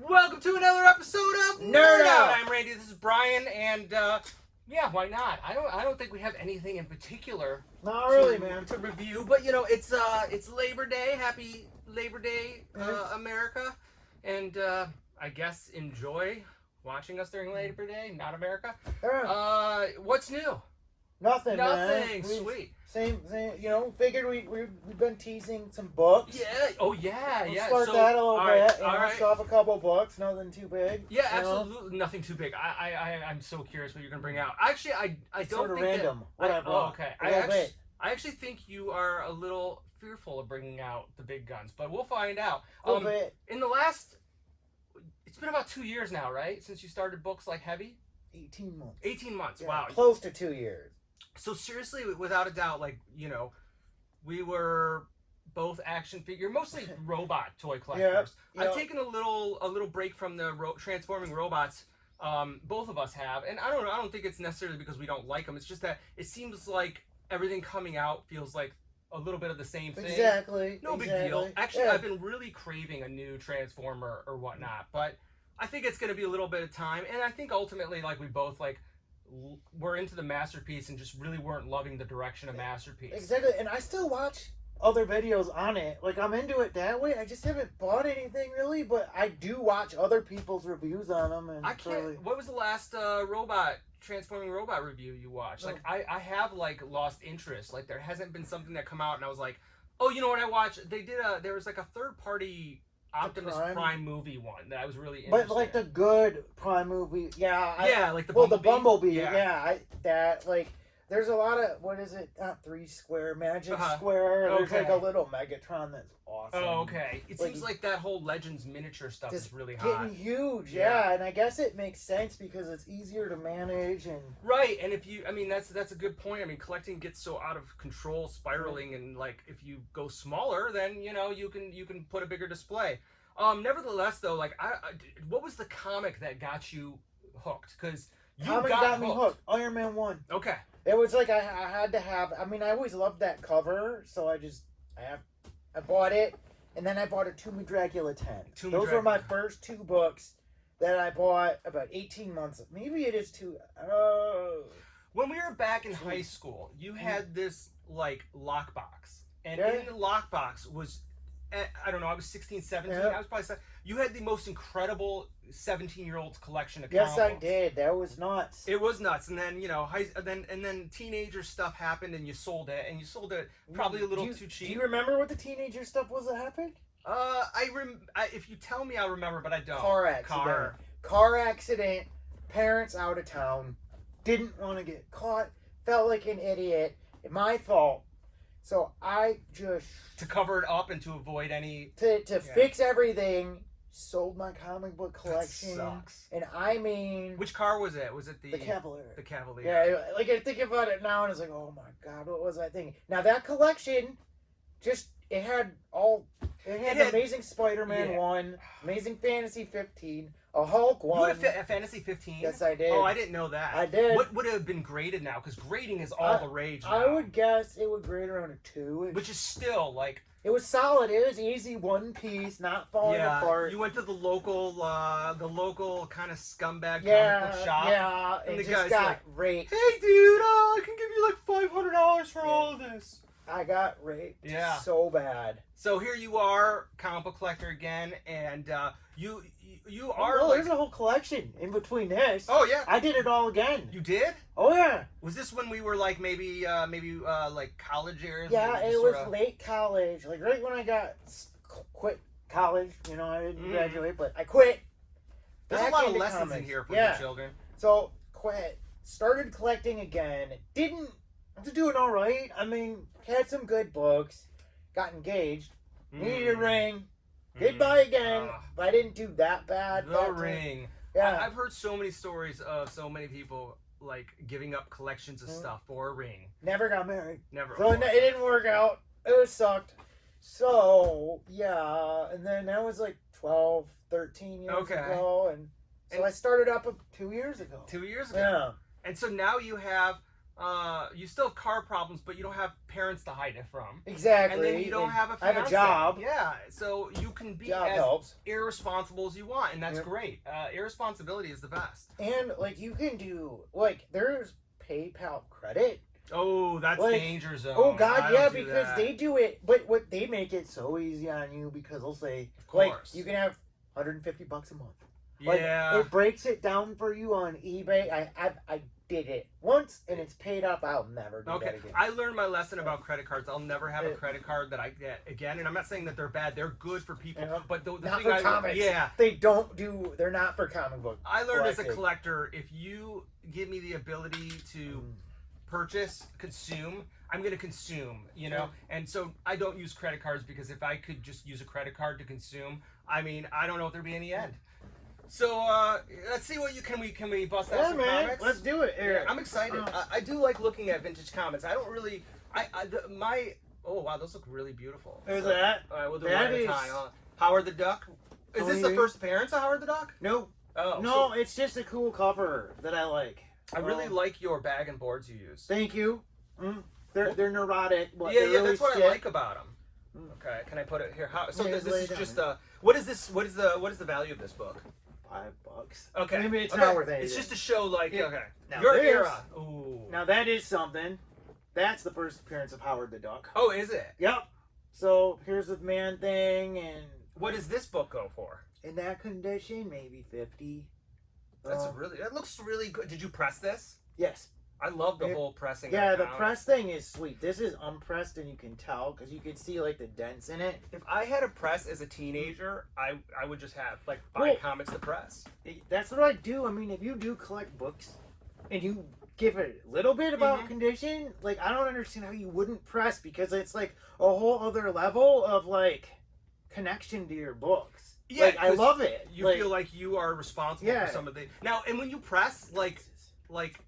Welcome to another episode of NERDOUT. I'm Randy. This is Brian, and yeah, why not? I don't think we have anything in particular. Not really, man. To review, but you know, it's Labor Day. Happy Labor Day, America, and I guess enjoy watching us during Labor Day. Not America. What's new? Nothing, Nothing. Man. Sweet. Same. You know, figured we've been teasing some books. Yeah. Oh yeah. We'll yeah. start that a little bit. All right. Show off a couple books. Nothing too big. Yeah, absolutely. Nothing too big. I'm so curious what you're gonna bring out. Actually, I don't sort of think random. okay. I actually think you are a little fearful of bringing out the big guns, but we'll find out. In the last, it's been about 2 years now, right, since you started books like Heavy. 18 months. 18 months. Yeah, wow. Close to 2 years. So seriously, without a doubt, like, you know, we were both action figure, mostly robot toy collectors. Yeah. I've taken a little break from the transforming robots. Both of us have, and I don't think it's necessarily because we don't like them. It's just that it seems like everything coming out feels like a little bit of the same thing. Exactly. No big deal. Actually, I've been really craving a new Transformer or whatnot, but I think it's going to be a little bit of time, and I think ultimately, like, we both we're into the Masterpiece and just really weren't loving the direction of Masterpiece. Exactly, and I still watch other videos on it. Like, I'm into it that way. I just haven't bought anything really, but I do watch other people's reviews on them. And I can't. What was the last transforming robot review you watched? Like, I have lost interest. Like, there hasn't been something that come out and I was like, oh, you know what I watched? They did there was like a third party Optimus Prime movie one that I was really interested But like the good Prime movie, like the Bumblebee, there's a lot of, what is it? Not Three Square, Magic Square. There's like a little Megatron that's awesome. Oh, okay. It seems like that whole Legends miniature stuff is really hot. Getting huge, yeah. And I guess it makes sense because it's easier to manage and right. And if you, I mean, that's a good point. I mean, collecting gets so out of control, spiraling, and like if you go smaller, then you know you can put a bigger display. Nevertheless, though, like what was the comic that got you hooked? Because comic got me hooked. Iron Man 1. Okay. It was like I had to have. I mean, I always loved that cover, so I bought it, and then I bought a Tomb of Dracula 10. Those were my first two books that I bought about 18 months. Maybe it is two. When we were back in high school, you had this like lockbox, and in the lockbox was, I don't know, I was 16, 17. I was probably 7. You had the most incredible 17-year-old collection of comic books. Yes, I did. That was nuts. It was nuts, and then then teenager stuff happened, and you sold it probably a little too cheap. Do you remember what the teenager stuff was that happened? If you tell me, I'll remember, but I don't. Car accident. Parents out of town. Didn't want to get caught. Felt like an idiot. My fault. So I just to cover it up and to avoid any to fix everything. Sold my comic book collection. That sucks. And I mean, which car was it? Was it the Cavalier? The Cavalier. Yeah, like I think about it now, and it's like, oh my god, what was I thinking? Now that collection, it had Amazing Spider-Man 1, Amazing Fantasy 15, a Hulk 1. You had a Fantasy 15? Yes, I did. Oh, I didn't know that. I did. What would have been graded now? Because grading is all the rage now. I would guess it would grade around a 2. Which is still like. It was solid. It was easy, one piece, not falling apart. You went to the local kind of scumbag comic book shop. Yeah, and the just guy's got like, raped. Hey, dude, I can give you like $500 for all of this. I got raped so bad. So here you are, comic book collector again, and you are. Well, there's a whole collection in between this. Oh yeah, I did it all again. You did? Oh yeah. Was this when we were like maybe like college years? Yeah, it was late college, like right when I quit college. You know, I didn't graduate, but I quit. There's a lot of lessons in here for your children. So quit. Started collecting again. I was doing all right. I mean, had some good books. Got engaged. Needed a ring. Did buy again, but I didn't do that bad. The ring. Yeah. I've heard so many stories of so many people like giving up collections of stuff for a ring. Never got married. Never. So it didn't work out. It sucked. So, yeah. And then that was like 12, 13 years ago. And so I started up 2 years ago. 2 years ago. Yeah. And so now you have You still have car problems, but you don't have parents to hide it from. Exactly. And then you don't have a I have a job. Yeah, so you can be Job as helps. irresponsible as you want, and that's great. Irresponsibility is the best. And like you can do there's PayPal credit. Oh, that's danger zone. Oh God, yeah, because that. they do it, but what they make it so easy on you because they'll say of course. you can have $150 a month. Yeah, it breaks it down for you on eBay. I did it once and it's paid up. I'll never do that again. I learned my lesson about credit cards. I'll never have a credit card that I get again. And I'm not saying that they're bad. They're good for people. But the not thing for comics. Yeah. They're not for comic book. I learned as a collector, if you give me the ability to purchase, consume, I'm going to consume, you know? And so I don't use credit cards because if I could just use a credit card to consume, I mean, I don't know if there'd be any end. So let's see what can we bust out some comics? Let's do it, Eric. Yeah, I'm excited. I do like looking at vintage comics. I don't really oh wow, those look really beautiful. Is that? All right, we'll do one at a time. Howard the Duck. Is this the first appearance of Howard the Duck? No. Oh no, it's just a cool cover that I like. I really like your bag and boards you use. Thank you. They're neurotic. But yeah, they're really that's what I like about them. Okay, can I put it here? So this is just what is this? What is the value of this book? $5. Okay. Maybe it's not worth anything. It's just to show, like, okay. Now Your era. Ooh. Now that is something. That's the first appearance of Howard the Duck. Oh, is it? Yep. So here's the man thing, and what does this book go for? In that condition, maybe $50. That looks really good. Did you press this? Yes. I love the whole pressing. Yeah, the press thing is sweet. This is unpressed, and you can tell because you can see like the dents in it. If I had a press as a teenager, I would just have buy comics to press. That's what I do. I mean, if you do collect books, and you give it a little bit about condition, like I don't understand how you wouldn't press because it's like a whole other level of like connection to your books. Yeah, like, I love it. You feel like you are responsible for some of the now, and when you press like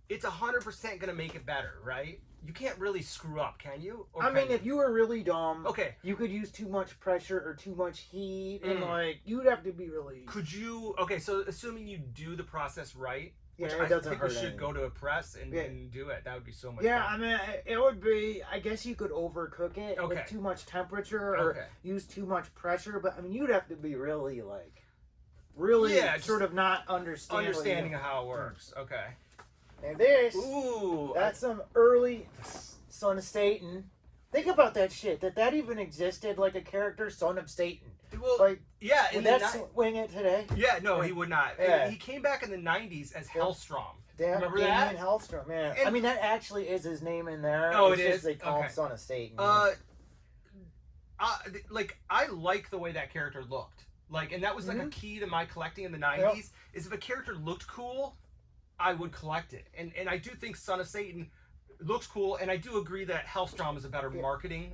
it's 100% gonna make it better, right? You can't really screw up, can you? I mean, if you were really dumb, you could use too much pressure or too much heat, and like you'd have to be really. Could you? Okay, so assuming you do the process right, which it I doesn't think hurt we should anything. go to a press and do it. That would be so much. Yeah, fun. I mean, it would be. I guess you could overcook it with too much temperature or use too much pressure, but I mean, you'd have to be really sort of not understanding of how it works. Okay. And that's some early Son of Satan. Think about that shit. That even existed, like a character, Son of Satan. Well, like, yeah. Would that swing it today? Yeah, no, he would not. Yeah. He came back in the 90s as Hellstrom. Remember that? Hellstrom, yeah. I mean, that actually is his name in there. Oh, it's it just is? They call him Son of Satan. I like the way that character looked. Like, and that was like a key to my collecting in the 90s, is if a character looked cool, I would collect it. And I do think Son of Satan looks cool, and I do agree that Hellstrom is a better marketing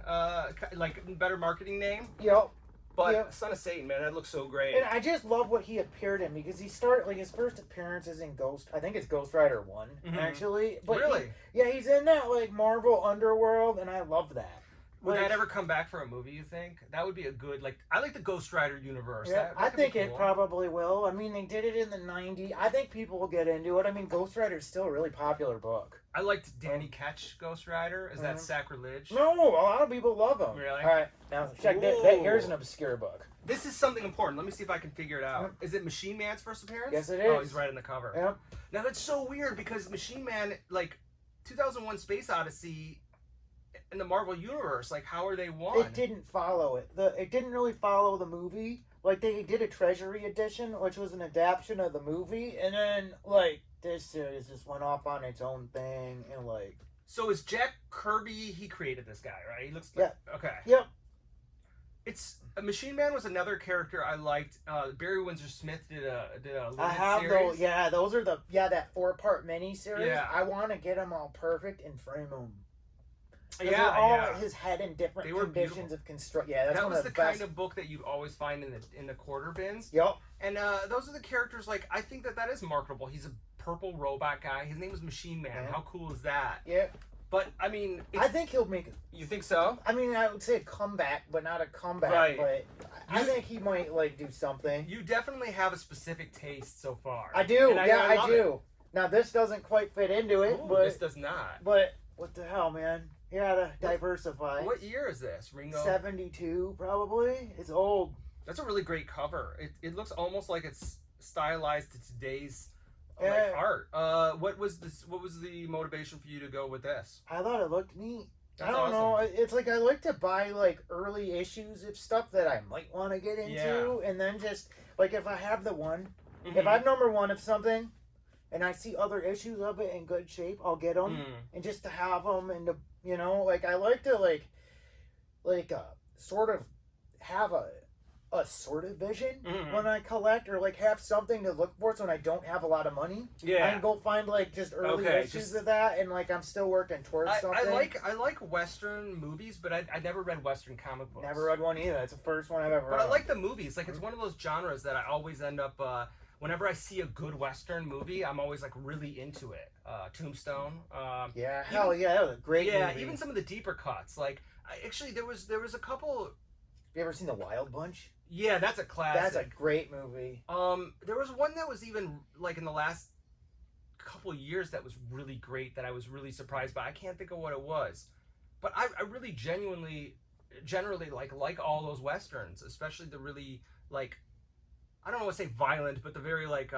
better marketing name. Yep. But Son of Satan, man, that looks so great. And I just love what he appeared in because he started his first appearance is in I think it's Ghost Rider 1 actually. But really? He's in that like Marvel Underworld, and I love that. Would that ever come back for a movie, you think? That would be a good, I like the Ghost Rider universe. Yeah, I think it probably will. I mean, they did it in the 90s. I think people will get into it. I mean, Ghost Rider is still a really popular book. I liked Danny Ketch Ghost Rider. Is that sacrilege? No, a lot of people love him. Really? All right, now check that. Here's an obscure book. This is something important. Let me see if I can figure it out. Is it Machine Man's first appearance? Yes, it is. Oh, he's right in the cover. Yep. Now, that's so weird because Machine Man, 2001 Space Odyssey in the Marvel Universe, how are they one? It didn't follow it. It didn't really follow the movie. They did a Treasury edition, which was an adaptation of the movie, and then, this series just went off on its own thing, and, So is Jack Kirby, he created this guy, right? He looks okay. Yep. It's Machine Man was another character I liked. Barry Windsor Smith did a limited I have series. those. Yeah, those are that 4-part miniseries. Yeah. I want to get them all perfect and frame them. Yeah, all his head in different conditions beautiful. of construct. Yeah, that's that one was of the kind of book that you'd always find in the quarter bins. Yep. And those are the characters. I think that is marketable. He's a purple robot guy. His name is Machine Man. Yeah. How cool is that? Yeah. But I mean, I think he'll make it. You think so? I mean, I would say a comeback, but not a comeback. Right. But I think he might do something. You definitely have a specific taste so far. I do. And I I do. it. Now this doesn't quite fit into it, Ooh, but this does not. But what the hell, man? You gotta diversify. What year is this, Ringo? 72, probably. It's old. That's a really great cover. It looks almost like it's stylized to today's like art. What was the motivation for you to go with this? I thought it looked neat. That's I don't know. awesome. It's like I like to buy like early issues of stuff that I might want to get into, Yeah. and then just like if I have the one, Mhm. if I'm number one of something, and I see other issues of it in good shape, I'll get them, and just to have them, and to like I like to sort of have a sort of vision when I collect, or like have something to look for. So when I don't have a lot of money, Yeah. I can go find like just early issues of that, and like I'm still working towards something. I like Western movies, but I never read Western comic books. Never read one either. It's the first one I've ever read. But I like the movies. Like it's one of those genres that I always end up. Whenever I see a good Western movie, I'm always like really into it. Tombstone. Yeah, hell yeah, that was a great movie. Yeah, even some of the deeper cuts. Like actually, there was a couple. You ever seen The Wild Bunch? Yeah, that's a classic. That's a great movie. There was one that was even like in the last couple of years that was really great that I was really surprised by. I can't think of what it was, but I really generally like all those Westerns, especially the really like, I don't want to say violent, but the very like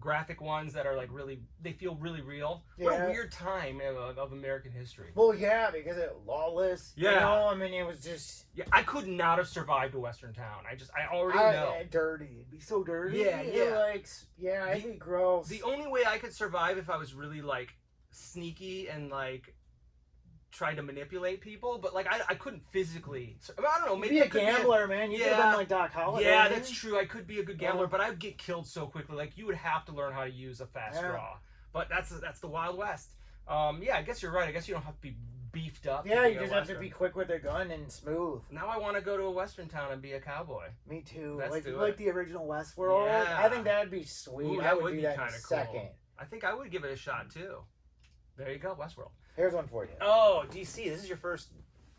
graphic ones that are like really, they feel really real. Yeah. What a weird time of American history. Well, yeah, because it lawless. Yeah. You know, I mean, it was just. Yeah, I could not have survived a Western town. I already know. Dirty. It'd be so dirty. Yeah, yeah. It'd be gross. The only way I could survive if I was really like sneaky and like tried to manipulate people, but like I couldn't physically. I don't know. Maybe You'd be a gambler, man. You could have been like Doc Holliday. Yeah, that's true. I could be a good gambler, but I'd get killed so quickly. Like you would have to learn how to use a fast draw. But that's the Wild West. Yeah, I guess you're right. I guess you don't have to be beefed up. Yeah, you just have to be quick with a gun and smooth. Now I want to go to a Western town and be a cowboy. Me too. Let's do like it. the original Westworld. Yeah. I think that'd be sweet. Ooh, I that would would do be that kind in a of cool. second. I think I would give it a shot too. There you go, Westworld. Here's one for you. Oh, DC, this is your first.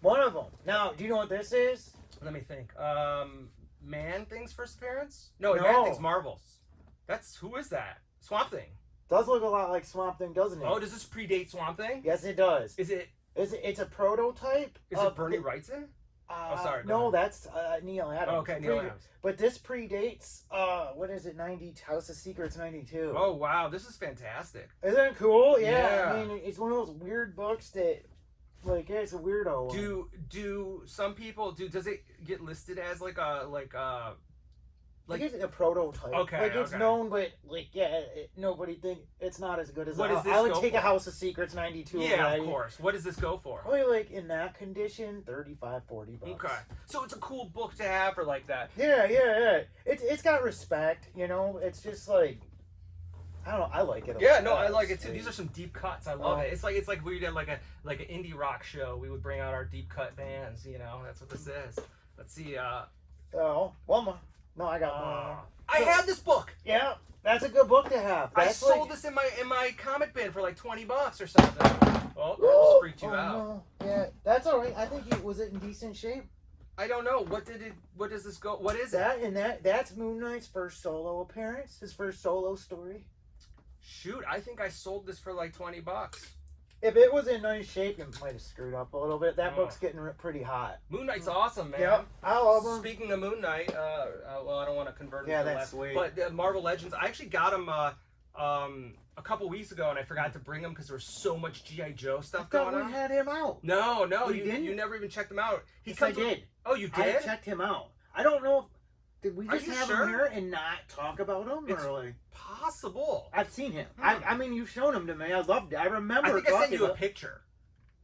One of them. Now, do you know what this is? Let me think. Man-Thing's first appearance? No, Man-Thing's Marvels. Who is that? Swamp Thing. Does look a lot like Swamp Thing, doesn't it? Oh, does this predate Swamp Thing? Yes, it does. Is it? It's a prototype. Is it Bernie Wrightson? Oh, sorry. No, that's Neil Adams. Oh, okay, Neil Adams. But this predates, what is it, House of Secrets 92. Oh, wow, this is fantastic. Isn't it cool? Yeah. I mean, it's one of those weird books that, like, it's a weirdo one. Do some people, does it get listed as like it's a prototype. Okay, like it's known, but like nobody think it's not as good as. What does this I would go take for? a House of Secrets 92. Yeah, already. of course. What does this go for? Probably like in that condition, $35, $40. Okay, so it's a cool book to have for like that. Yeah. It's got respect, you know. It's just like, I don't know. I like it. Yeah, no, I like it too. These are some deep cuts. I love it. It's like we did like an indie rock show. We would bring out our deep cut bands. You know, that's what this is. Let's see. Oh, one more. No, I got one. I had this book. Yeah, that's a good book to have. I sold this in my comic bin for like $20 or something. Oh, that just freaked you out. No. Yeah, that's all right. I think was it in decent shape? I don't know. What does this go? What is That's Moon Knight's first solo appearance. His first solo story. Shoot, I think I sold this for like $20. If it was in nice shape, it might have screwed up a little bit. That book's getting pretty hot. Moon Knight's awesome, man. Yep, I love him. Speaking of Moon Knight, well, I don't want to convert him. Yeah, to that's left, sweet. But Marvel Legends, I actually got him a couple weeks ago, and I forgot to bring him because there was so much G.I. Joe stuff going on. We had him out. No, We didn't? you never even checked him out. I did. Oh, you did? I checked him out. I don't know. Did we Are just you have sure? him here and not talk about him? It's or like, possible. I've seen him. I mean, you've shown him to me. I loved it. I remember. I think I sent you a picture.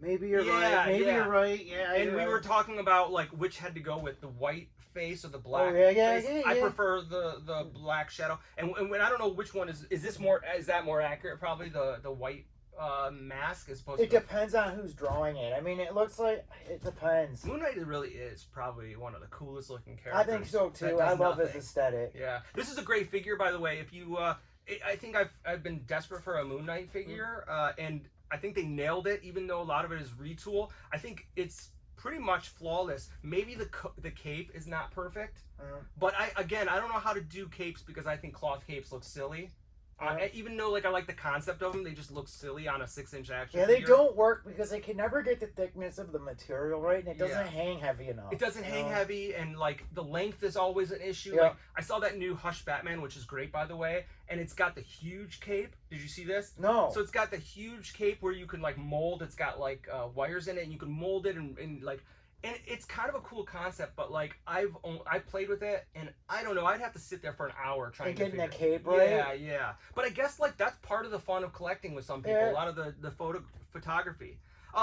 Maybe you're right. Maybe you're right. Yeah. And we were talking about like which had to go with the white face or the black face. Yeah. I prefer the black shadow. And when I don't know which one is that more accurate? Probably the white mask as opposed to. It depends on who's drawing it. I mean, it looks like it depends. Moon Knight really is probably one of the coolest looking characters. I think so too. I love his aesthetic. Yeah, this is a great figure, by the way. If you, I think I've been desperate for a Moon Knight figure, and I think they nailed it. Even though a lot of it is retool, I think it's pretty much flawless. Maybe the cape is not perfect, but I don't know how to do capes because I think cloth capes look silly. Even though like I like the concept of them, they just look silly on a 6-inch action. Yeah, they figure. don't work because they can never get the thickness of the material right, and it doesn't hang heavy enough. It doesn't hang heavy, and like the length is always an issue. Yeah. Like I saw that new Hush Batman, which is great by the way, and it's got the huge cape. Did you see this? No. So it's got the huge cape where you can like mold. It's got like wires in it, and you can mold it and like. And it's kind of a cool concept, but like I played with it, and I don't know. I'd have to sit there for an hour trying to getting figure that cape right. Yeah. But I guess like that's part of the fun of collecting with some people. Yeah. A lot of the photography.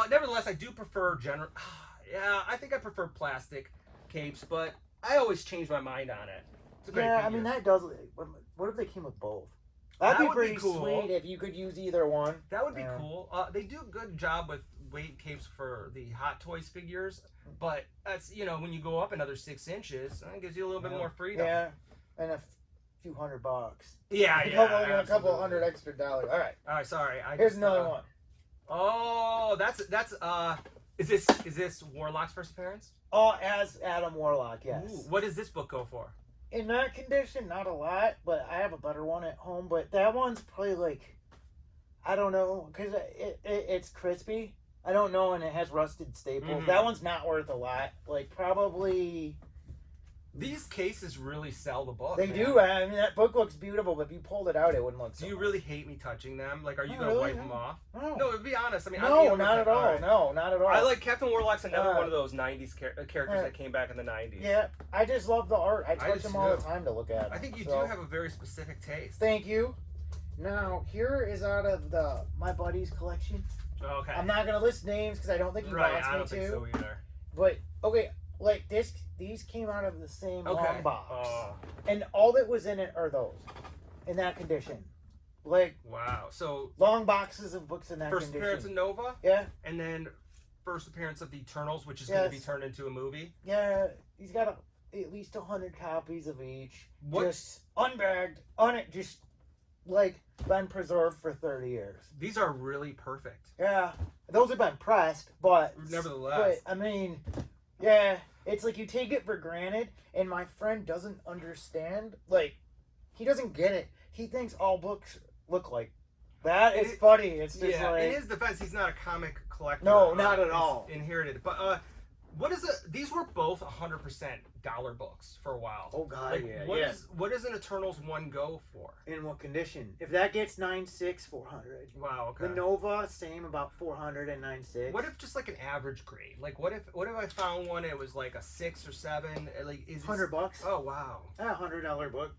Nevertheless, I do prefer Yeah, I think I prefer plastic capes, but I always change my mind on it. It's a great figure. I mean that does. What if they came with both? That'd be pretty cool. sweet if you could use either one. That would be cool. They do a good job with weight capes for the Hot Toys figures, but that's when you go up another 6 inches, it gives you a little bit more freedom. Yeah, and a few $100. Yeah, a couple $100 extra. All right. Sorry. Here's another one. Oh, that's is this Warlock's first appearance? Oh, as Adam Warlock, yes. Ooh, what does this book go for? In that condition, not a lot, but I have a better one at home. But that one's probably like, I don't know, because it's crispy. I don't know, and it has rusted staples. Mm-hmm. That one's not worth a lot. Like, probably... These cases really sell the book. They do. I mean, that book looks beautiful, but if you pulled it out, it wouldn't look so Do you much. really hate me touching them? Like, are you going to really, wipe them off? No. No, to be honest. I mean, no, not at all. Right. No, not at all. I like Captain Warlock's another one of those 90s characters that came back in the 90s. Yeah, I just love the art. I touch them all the time to look at them. I think you do have a very specific taste. Thank you. Now, here is out of my buddy's collection. Okay. I'm not going to list names because I don't think he wants me to. I don't think so either. But, okay, like these came out of the same long box. Oh. And all that was in it are those. In that condition. Like, wow. So, long boxes of books in that condition. First appearance of Nova? Yeah. And then first appearance of the Eternals, which is going to be turned into a movie? Yeah. He's got at least 100 copies of each. What? Just unbagged, just like been preserved for 30 years. These are really perfect. Yeah. Those have been pressed, but nevertheless. But I mean, yeah, it's like you take it for granted, and my friend doesn't understand. Like, he doesn't get it. He thinks all books look like that. It's funny. It's just like, in his defense, he's not a comic collector. No, not at all. Inherited, but what is it? These were both 100% dollar books for a while. Oh God, like, what does an Eternals one go for? In what condition? If that gets 9.6, 400. Wow. Okay. The Nova, same, about 400 and 9.6. What if just like an average grade? Like what if I found one it was like a 6 or 7? Like is $100? Oh wow. A $100 book.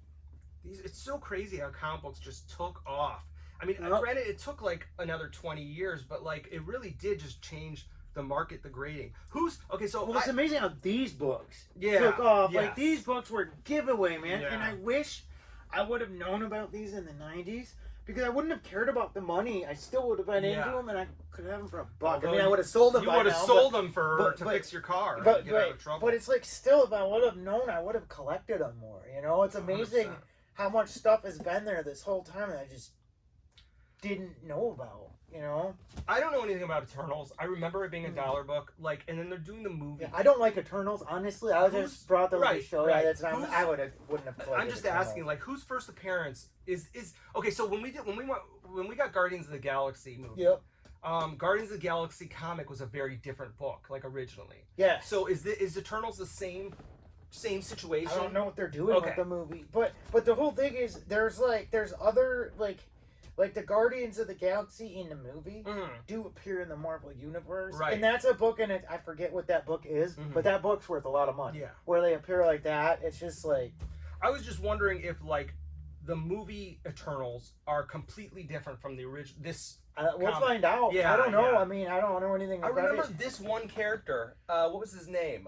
It's so crazy how comic books just took off. I mean, granted, it took like another 20 years, but like it really did just change the market, the grading. So it's amazing how these books took off. Yes. Like, these books were giveaway, man. And I wish I would have known about these in the 90s, because I wouldn't have cared about the money. I still would have been into them, and I could have them for $1. I mean, I would have sold them. You would have sold them to fix your car. But get out of trouble. But it's like, still, if I would have known, I would have collected them more. You know, it's amazing 100%. how much stuff has been there this whole time that I just didn't know about. You know, I don't know anything about Eternals. I remember it being a dollar book, like, and then they're doing the movie. Yeah, I don't like Eternals, honestly. I just brought those to show you. I wouldn't have collected. I'm just asking, like, whose first appearance is okay? So when we got Guardians of the Galaxy movie, Guardians of the Galaxy comic was a very different book, like originally. Yeah. So is Eternals the same situation? I don't know what they're doing with the movie, but the whole thing is there's other like the Guardians of the Galaxy in the movie do appear in the Marvel Universe. Right. And that's a book, and I forget what that book is, but that book's worth a lot of money. Yeah. Where they appear like that, it's just like... I was just wondering if, like, the movie Eternals are completely different from the original... We'll find out. Yeah, I don't know. Yeah. I mean, I don't know anything about it. I remember this one character. What was his name?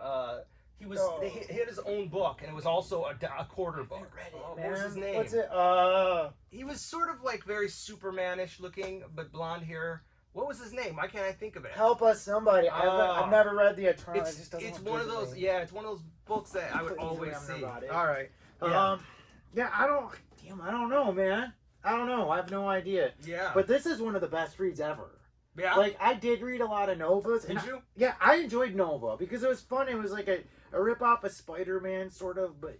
He had his own book, and it was also a quarter book. What was his name? What's it? He was sort of like very Superman-ish looking, but blonde hair. What was his name? Why can't I think of it? Help us, somebody. I've never read the Eternals. It's one of those. Yeah, it's one of those books that I would always see. All right. Yeah. I don't know, man. I don't know. I have no idea. Yeah. But this is one of the best reads ever. Yeah. Like, I did read a lot of Novas. Did you? I enjoyed Nova because it was fun. It was like a rip-off of Spider-Man, sort of, but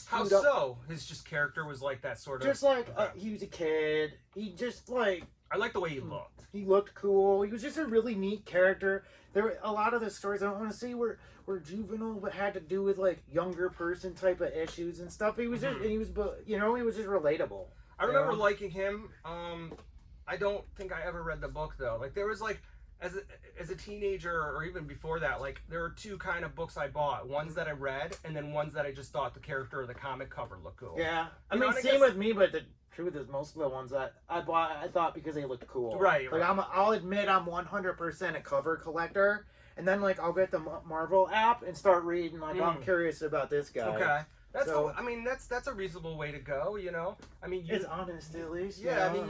How so? His just character was like that sort of. Just like he was a kid. He just like. I like the way he looked. He looked cool. He was just a really neat character. There were a lot of the stories I don't want to see were juvenile, but had to do with like younger person type of issues and stuff. He was just, and he was, you know, he was just relatable. I remember liking him. I don't think I ever read the book though. Like there was like as a teenager or even before that, like there were two kind of books I bought. Ones that I read, and then ones that I just thought the character or the comic cover looked cool. Yeah, I mean, same with me, but the truth is, most of the ones that I bought, I thought because they looked cool. Right. Like I'll admit I'm 100% a cover collector, and then like I'll get the Marvel app and start reading. Like I'm curious about this guy. Okay. That's a reasonable way to go. You know. I mean, it's honest at least. Yeah. I mean,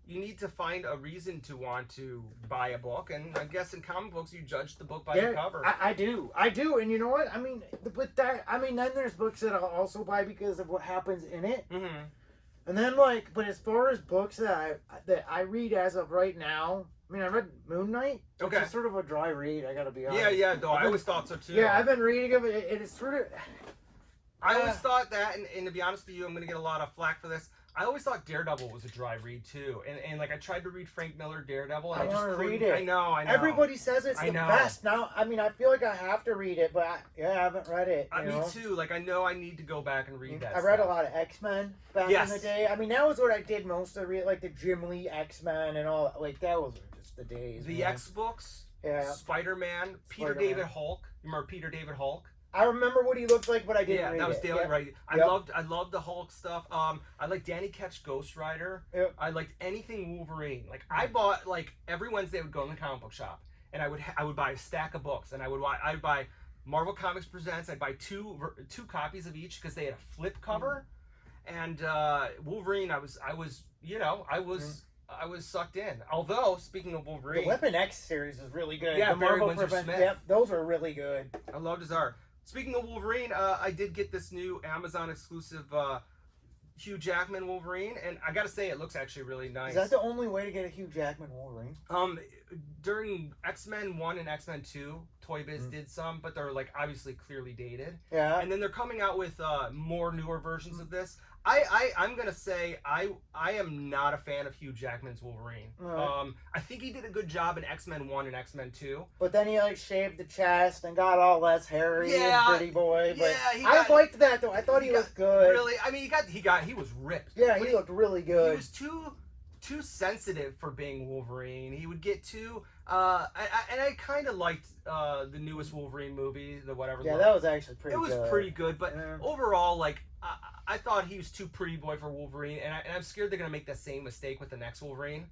you need to find a reason to want to buy a book, and I guess in comic books you judge the book by the cover. I do, and you know what? I mean, then there's books that I'll also buy because of what happens in it. Mm-hmm. And then but as far as books that I read as of right now, I mean, I read Moon Knight. Okay. It's sort of a dry read. I gotta be honest. Yeah. No, I always thought so too. Yeah, I've been reading it, and it's sort of. I always thought that, and to be honest with you, I'm gonna get a lot of flack for this. I always thought Daredevil was a dry read too, and like I tried to read Frank Miller Daredevil, and I just couldn't read it. I know. Everybody says it's the best. Now, I mean, I feel like I have to read it, but I haven't read it. Me too. Like I know I need to go back and read that. I read a lot of X-Men back in the day. I mean, that was what I did most of it, like the Jim Lee X-Men and all. Like that was just the days. The X books. Yeah. Spider-Man. Peter David Hulk. Remember Peter David Hulk? I remember what he looked like, but I didn't read it. Yeah, that was daily right. I loved the Hulk stuff. I liked Danny Ketch Ghost Rider. Yep. I liked anything Wolverine. Like I bought every Wednesday I would go in the comic book shop and I would buy a stack of books and I'd buy Marvel Comics Presents. I'd buy two copies of each because they had a flip cover. And Wolverine, I was sucked in. Although, speaking of Wolverine, the Weapon X series is really good. Yeah, the Barry Windsor-Smith. Yep, those are really good. I loved his art. Speaking of Wolverine, I did get this new Amazon exclusive Hugh Jackman Wolverine, and I gotta say, it looks actually really nice. Is that the only way to get a Hugh Jackman Wolverine? During X-Men 1 and X-Men 2, Toy Biz did some, but they're obviously clearly dated. Yeah. And then they're coming out with more newer versions of this. I'm gonna say I am not a fan of Hugh Jackman's Wolverine. Right. I think he did a good job in X-Men 1 and X-Men 2. But then he shaved the chest and got all less hairy and pretty boy. But I liked that though. I thought he looked good. Really, I mean he was ripped. Yeah, he looked really good. He was too sensitive for being Wolverine. He would get too. I kind of liked the newest Wolverine movie, the whatever. Yeah, that was actually pretty. It was pretty good, but overall, I thought he was too pretty boy for Wolverine, and I'm scared they're gonna make that same mistake with the next Wolverine.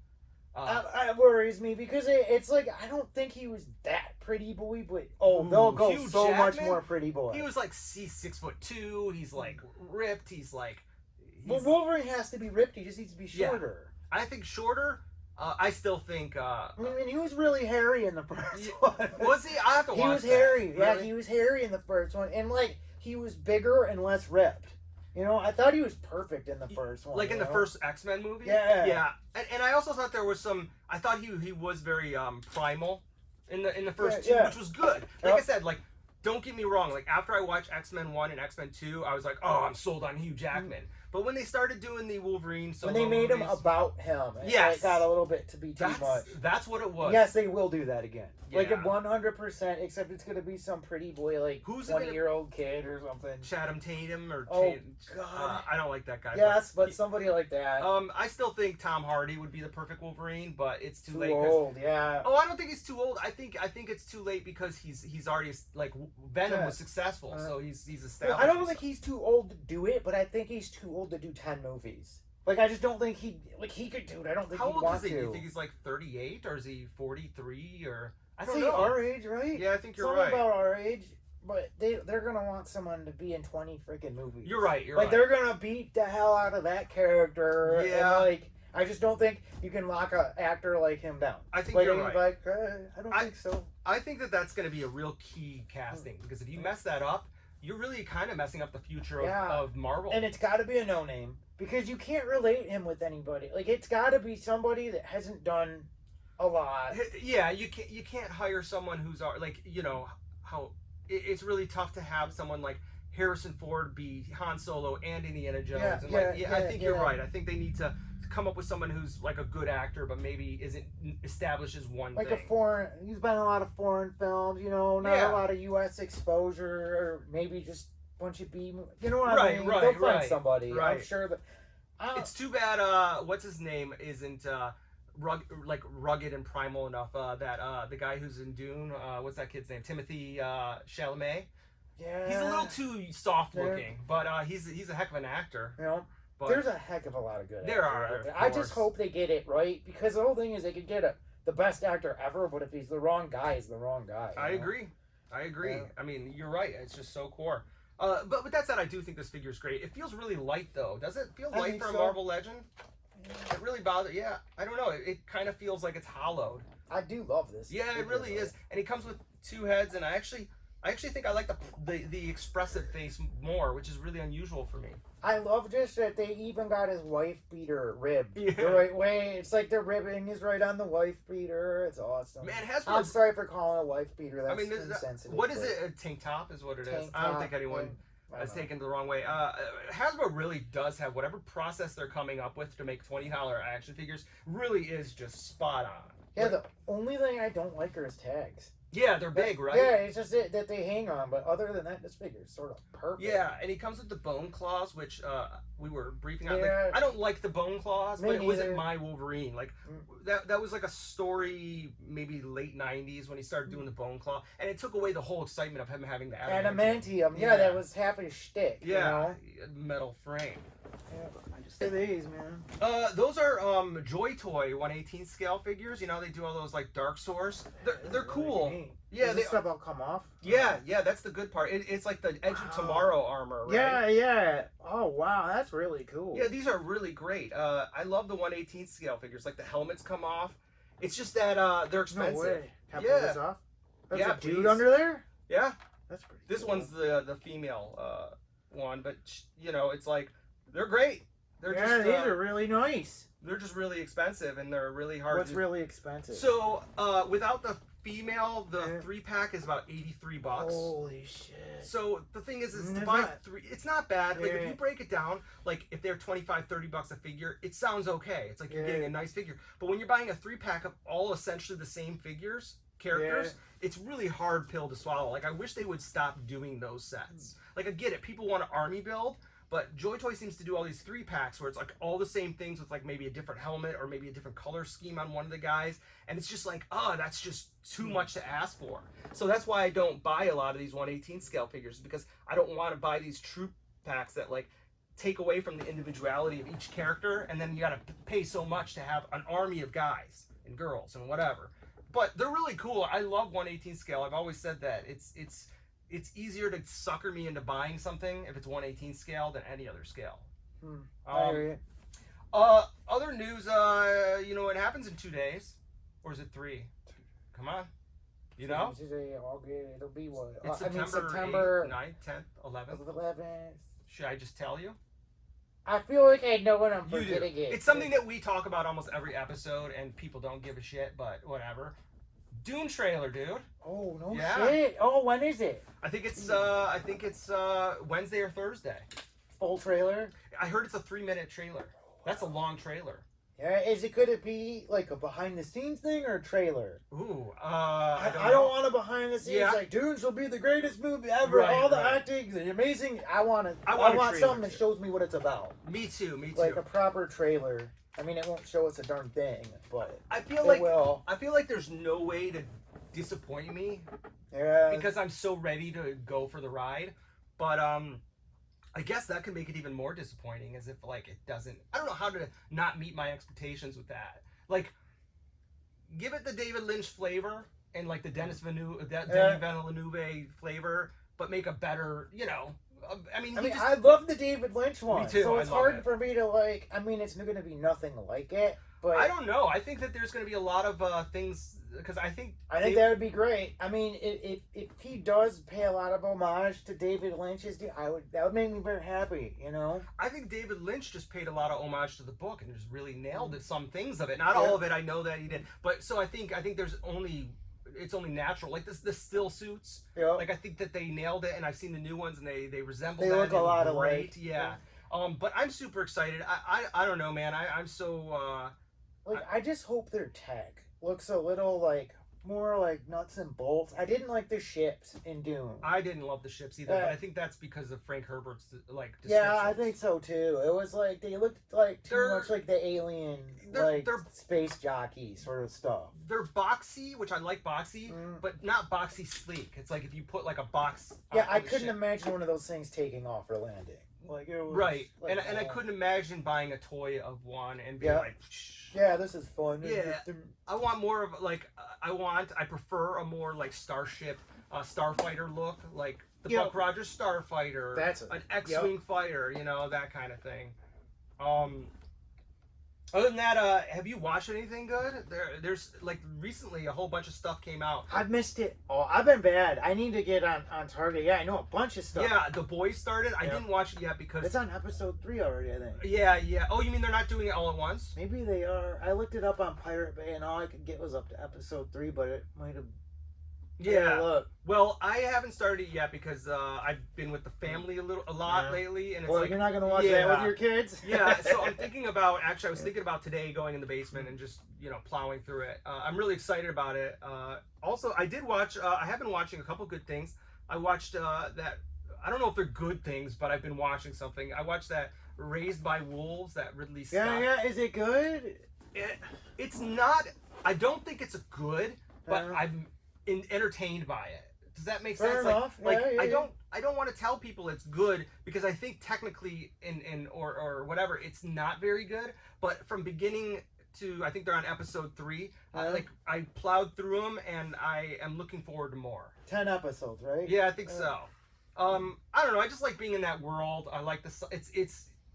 It worries me because it's I don't think he was that pretty boy, but they'll go Hugh so Jackman, much more pretty boy. He was he's 6'2". He's ripped. He's well, Wolverine has to be ripped. He just needs to be shorter. Yeah. I think shorter. I still think. I mean, he was really hairy in the first one. Was he? I have to watch. He was hairy. Really? Yeah, he was hairy in the first one, and he was bigger and less ripped. You know, I thought he was perfect in the first one. In the first X-Men movie? Yeah. Yeah. And I also thought there was I thought he was very primal in the first two, which was good. I said, don't get me wrong, after I watched X-Men 1 and X-Men 2, I was I'm sold on Hugh Jackman. But when they started doing the Wolverine solo when they made movies, him about him, it got a little bit to be too much. That's what it was. Yes, they will do that again. Yeah. 100%, except it's going to be some pretty boy, who's 20-year-old kid or something. Channing Tatum or... God. I don't like that guy. Yes, but somebody like that. I still think Tom Hardy would be the perfect Wolverine, but it's too late. Too old, yeah. Oh, I don't think he's too old. I think it's too late because he's already... Venom was successful, so he's established. I don't think he's too old to do it, but I think he's too old to do 10 movies. I just don't think he could do it. I don't think he'd want to. How old is he? Do you think he's 38 or is he 43 or I don't know. Our age, right? Yeah, I think you're right. About our age, but they're gonna want someone to be in 20 freaking movies. You're right. You're right. They're gonna beat the hell out of that character. Yeah. And, I just don't think you can lock an actor like him down. I think you're right. I don't think so. I think that's gonna be a real key casting because if you mess that up, you're really kind of messing up the future of Marvel. And it's got to be a no-name because you can't relate him with anybody. It's got to be somebody that hasn't done a lot. Yeah, you can't hire someone who's how it's really tough to have someone Harrison Ford be Han Solo and Indiana Jones. Yeah, And yeah, I think you're yeah. right. I think they need to come up with someone who's like a good actor, but maybe isn't established as one Like thing. he's been in a lot of foreign films, you know, not Yeah. a lot of U.S. exposure, or maybe just a bunch of B, you know what I Right, mean? right, They'll find right, somebody. right. I'm sure that. It's too bad. What's his name isn't rugged and primal enough. That the guy who's in Dune. What's that kid's name? Timothy Chalamet. Yeah. He's a little too soft looking, but he's a heck of an actor. You know, But there's a heck of a lot of good. There actors are. out there. I just hope they get it right, because the whole thing is they could get the best actor ever, but if he's the wrong guy, he's the wrong guy. I agree. Yeah. I mean, you're right. It's just so core. But with that said, I do think this figure's great. It feels really light, though. Does it feel light for a Marvel Legend? Yeah. It really bothers. Yeah, I don't know. It kind of feels like it's hollowed. I do love this. Yeah, it really is. And he comes with 2 heads, and I actually think I like the expressive face more, which is really unusual for me. I love just that they even got his wife beater ribbed Yeah. the right way. It's like the ribbing is right on the wife beater. It's awesome. Man, Hasbro. I'm sorry for calling it a wife beater. That's insensitive. What is it? A tank top is what it is. I don't think anyone has taken it the wrong way. Hasbro really does have whatever process they're coming up with to make $20 action figures really is just spot on. Yeah, the only thing I don't like are his tags. Yeah, they're big, right? Yeah, it's just that they hang on, but other than that, this figure's sort of perfect. Yeah, and he comes with the bone claws, which we were briefing on. Yeah. Like, I don't like the bone claws, Me but it wasn't neither. my Wolverine. Like that was like a story, maybe late '90s when he started doing the bone claw, and it took away the whole excitement of him having the adamantium. Yeah, that was half his shtick. Yeah, you know? metal frame. Yeah, I just say these, man. Those are Joy Toy 1/18 scale figures. You know, they do all those like Dark Source. They're cool. Neat. Yeah, Does this stuff all come off? Yeah, that's the good part. It's like the Edge of Tomorrow armor, right? Yeah. Oh wow, that's really cool. Yeah, these are really great. I love the 1/18 scale figures. Like the helmets come off. It's just that they're expensive. No way. Can I pull this off? There's Yeah, a dude please. under there? Yeah. That's pretty This cool. one's the female one, but you know, it's like they're great. They're just, these are really nice. They're just really expensive and they're really hard. What's really expensive? So without the female, the 3-pack is about $83. Holy shit. So the thing is to It's buy not- 3, it's not bad. Like if Yeah. you break it down, like if they're $25-$30 a figure, it sounds okay. It's like you're getting a nice figure. But when you're buying a 3-pack of all essentially the same characters, it's really hard pill to swallow. Like I wish they would stop doing those sets. Like I get it, people want an army build, but Joy Toy seems to do all these 3-packs where it's like all the same things with like maybe a different helmet or maybe a different color scheme on one of the guys. And it's just like, that's just too much to ask for. So that's why I don't buy a lot of these 1/18 scale figures, because I don't want to buy these troop packs that like take away from the individuality of each character. And then you got to pay so much to have an army of guys and girls and whatever. But they're really cool. I love 1/18 scale. I've always said that. It's easier to sucker me into buying something if it's 1/18 scale than any other scale. I hear you. Other news, you know, it happens in 2 days. Or is it 3? Come on. You know? It'll be what? It's September 8th, 9th, 10th, 11th. 11th. Should I just tell you? I feel like I know when I'm You do. forgetting it. It's something that we talk about almost every episode and people don't give a shit, but whatever. Dune trailer, dude. Oh, no Yeah. shit. Oh, when is it? I think it's Wednesday or Thursday. Full trailer? I heard it's a 3-minute trailer. That's a long trailer. Yeah, could it be like a behind the scenes thing or a trailer? Ooh, I don't want a behind the scenes like Dune will be the greatest movie ever. Right, all the right. acting, the amazing. I want a something trailer, that too. shows me what it's about. Me too. Like a proper trailer. I mean, it won't show us a darn thing, but I feel it will. I feel like there's no way to disappoint me Yeah. because I'm so ready to go for the ride. But I guess that can make it even more disappointing, as if like it doesn't. I don't know how to not meet my expectations with that. Like, give it the David Lynch flavor and like the Denis Villeneuve flavor, but make a better, you know. I love the David Lynch one. Me too, So I it's love hard it. for me to like. I mean, it's going to be nothing like it, but I don't know. I think that there's going to be a lot of things, because I think that would be great. I mean, if he does pay a lot of homage to David Lynch's, that would make me very happy. You know. I think David Lynch just paid a lot of homage to the book and just really nailed it. Some things of it, not all of it. I know that he did, but so I think there's only it's only natural. Like the still suits. Yeah. Like I think that they nailed it, and I've seen the new ones, and they resemble. They that, look a lot great. alike. Yeah. But I'm super excited. I don't know, man. I'm so. I just hope their tech looks a little like more like nuts and bolts. I didn't like the ships in Dune. I didn't love the ships either, but I think that's because of Frank Herbert's like. Yeah, I think so too. It was like they looked like too much like the alien, they're space jockey sort of stuff. They're boxy, which I like boxy, but not boxy sleek. It's like if you put like a box. Yeah, I couldn't imagine one of those things taking off or landing. Like it was right, like, and I couldn't imagine buying a toy of one and being like. Yeah, this is fun. Yeah, I want more of like I prefer a more like starship, starfighter look, like the Buck Rogers starfighter. That's an X-wing fighter, you know, that kind of thing. Other than that, have you watched anything good? There's like recently a whole bunch of stuff came out. I've missed it. Oh, I've been bad. I need to get on target. Yeah, I know a bunch of stuff. Yeah, The Boys started. I didn't watch it yet because it's on episode 3 already, I think. Yeah. Oh, you mean they're not doing it all at once? Maybe they are. I looked it up on Pirate Bay, and all I could get was up to episode 3, but it might have. Yeah. Look. Well, I haven't started it yet because I've been with the family a lot lately, and it's like you're not gonna watch that with your kids. Yeah. So I'm thinking about I was thinking about today going in the basement and just plowing through it. I'm really excited about it. Also, I did watch. I have been watching a couple good things. I watched that. I don't know if they're good things, but I've been watching something. I watched that Raised by Wolves, that Ridley Scott. Yeah. Is it good? It's not. I don't think it's good, but I'm entertained by it. Does that make sense? Fair enough. I don't want to tell people it's good because I think technically or whatever it's not very good. But from beginning to I think they're on episode 3. I plowed through them and I am looking forward to more. 10 episodes, right? Yeah, I think so. I don't know. I just like being in that world. I like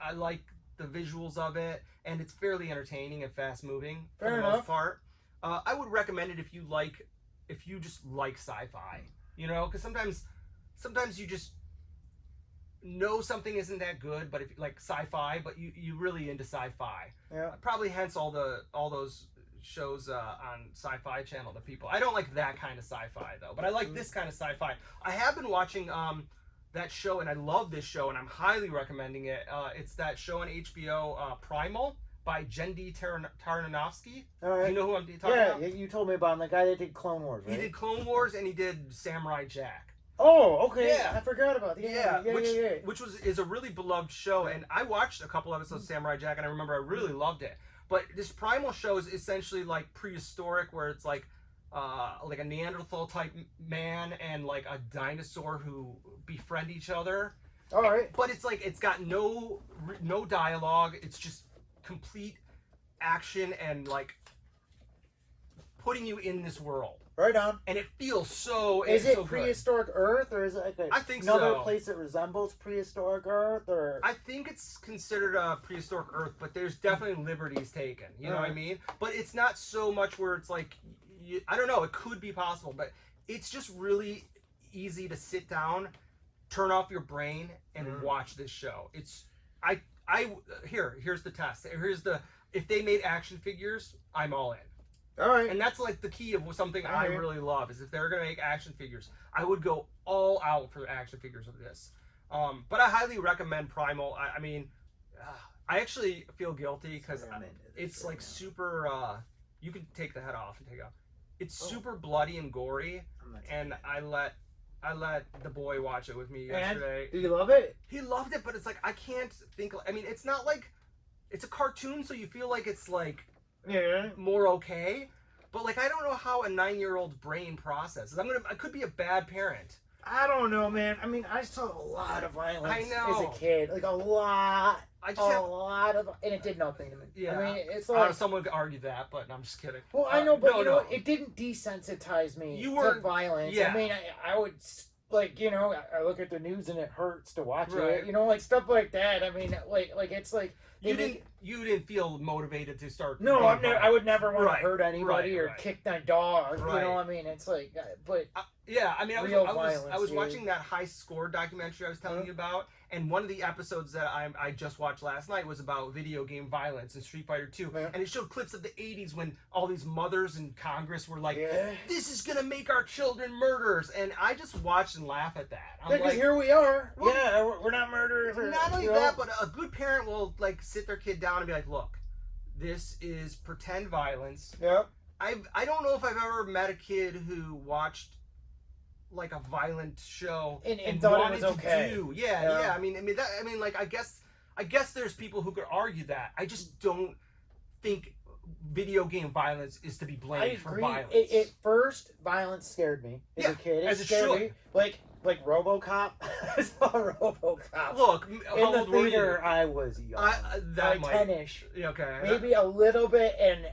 I like the visuals of it, and it's fairly entertaining and fast moving for the most part. I would recommend it if you just like sci-fi, because sometimes you just know something isn't that good, but if like sci-fi, but you really into sci-fi. Yeah. Probably hence all those shows on Sci-Fi Channel to people. I don't like that kind of sci-fi though, but I like this kind of sci-fi. I have been watching that show, and I love this show, and I'm highly recommending it. It's that show on HBO, Primal, by Jendi Tartanovsky. All right. You know who I'm talking about? Yeah, you told me about him, the guy that did Clone Wars, right? He did Clone Wars, and he did Samurai Jack. Oh, okay. Yeah. I forgot about that. Which is a really beloved show, and I watched a couple episodes of Samurai Jack, and I remember I really loved it. But this Primal show is essentially like prehistoric, where it's like a Neanderthal type man and like a dinosaur who befriend each other. All right. But it's like it's got no dialogue. It's just complete action and like putting you in this world. Right on. And it feels so. Is it so prehistoric Earth, or is it like I think another place that resembles prehistoric Earth? Or I think it's considered a prehistoric Earth, but there's definitely liberties taken. You know what I mean? But it's not so much where it's like, I don't know. It could be possible, but it's just really easy to sit down, turn off your brain, and watch this show. Here's the test. If they made action figures, I'm all in. All right. And that's like the key of something I really love is if they're going to make action figures, I would go all out for action figures of this. But I highly recommend Primal. I mean, I actually feel guilty because it's like super, you can take the head off and take it off. It's super bloody and gory. And I let the boy watch it with me yesterday. And did you love it? He loved it, but it's like, I can't think, I mean, it's not like, it's a cartoon, so you feel like it's like, more okay, but like I don't know how a 9-year-old's brain processes. I could be a bad parent. I don't know, man. I mean, I saw a lot of violence as a kid, like a lot. lot of, and it did nothing to me. Yeah, I mean, it's like someone could argue that, but I'm just kidding. Well, I know, but you know, it didn't desensitize me to violence. Yeah. I mean, I would. Like, I look at the news and it hurts to watch right. it. Like stuff like that. I mean, like it's like you didn't feel motivated to start. No, I would never want to hurt anybody or kick my dog. Right. I mean, it's like, but Yeah, I mean, I was dude. watching that High Score documentary I was telling you about, and one of the episodes that I just watched last night was about video game violence in Street Fighter 2, and it showed clips of the 80s when all these mothers in Congress were like, this is gonna make our children murderers, and I just watched and laugh at that. I'm like, here we are. Well, we're not murderers. Not only that, but a good parent will like sit their kid down and be like, look, this is pretend violence. Yep. I don't know if I've ever met a kid who watched like a violent show and thought it was okay. Yeah. I mean, like I guess there's people who could argue that. I just don't think video game violence is to be blamed for violence. At first, violence scared me as a kid. It scared me. Like RoboCop. I saw RoboCop. Look, in the theater, I was young. That like 10-ish. Okay. Maybe a little bit, and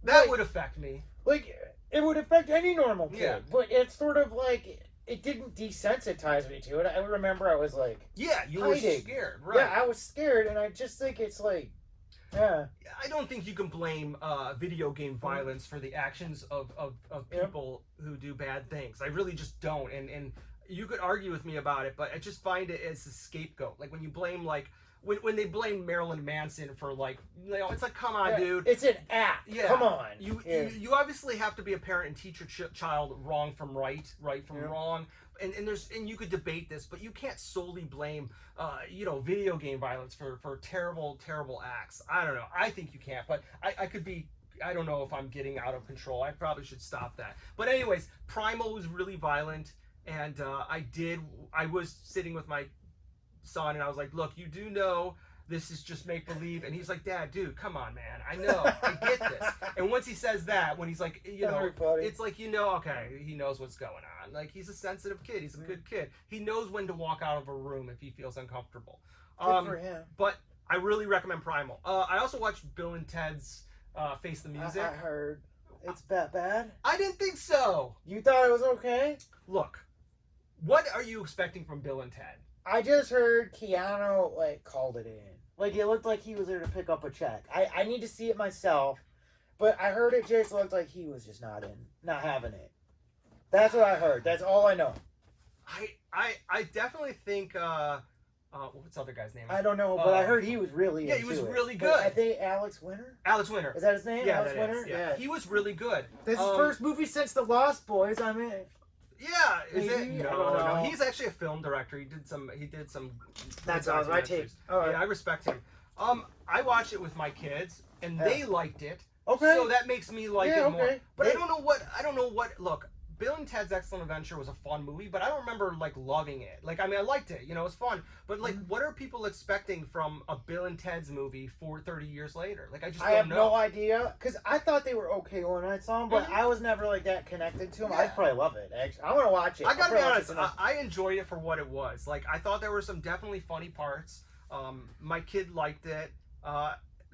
that would affect me. Like, it would affect any normal kid. Yeah. But it's sort of like, it didn't desensitize me to it. I remember I was like, yeah, you were scared, right? Yeah, I was scared, and I just think it's like, yeah. I don't think you can blame video game violence for the actions of people who do bad things. I really just don't. And you could argue with me about it, but I just find it as a scapegoat. Like when you blame when they blame Marilyn Manson for it's like, come on, dude. It's an act. Yeah. Come on. You obviously have to be a parent and teach your child wrong from right from wrong. And you could debate this, but you can't solely blame video game violence for terrible acts. I don't know. I think you can't, but I could be. I don't know if I'm getting out of control. I probably should stop that. But anyways, Primal was really violent, and I was sitting with my son, and I was like, look, you do know this is just make believe, and he's like, Dad, dude, come on, man, I know, I get this. And once he says that, when he's like, it's like, okay, he knows what's going on. Like, he's a sensitive kid, he's a good kid, he knows when to walk out of a room if he feels uncomfortable. Good for him. But I really recommend Primal. I also watched Bill and Ted's Face the Music. I heard it's that bad. I didn't think so. You thought it was okay? Look, what are you expecting from Bill and Ted? I just heard Keanu called it in. Like, it looked like he was there to pick up a check. I need to see it myself, but I heard it just looked like he was just not having it. That's what I heard. That's all I know. I definitely think what's the other guy's name? I don't know, but I heard he was really he was really good. But I think Alex Winter. Is that his name? Yeah, Alex Winter. Yeah, he was really good. This is his first movie since The Lost Boys. I mean. Yeah, is maybe? it? No. He's actually a film director. He did some. That's awesome. I take. Oh, yeah, I respect him. I watched it with my kids, and they liked it. Okay. So that makes me like it more. But I don't know what. Look, Bill and Ted's Excellent Adventure was a fun movie, but I don't remember loving it. I liked it. It was fun. But what are people expecting from a Bill and Ted's movie 30 years later? I just don't know. I have no idea, because I thought they were okay when I saw them, but I was never that connected to them. Yeah. I'd probably love it. Actually, I want to watch it. I gotta be honest. I enjoyed it for what it was. I thought there were some definitely funny parts. My kid liked it.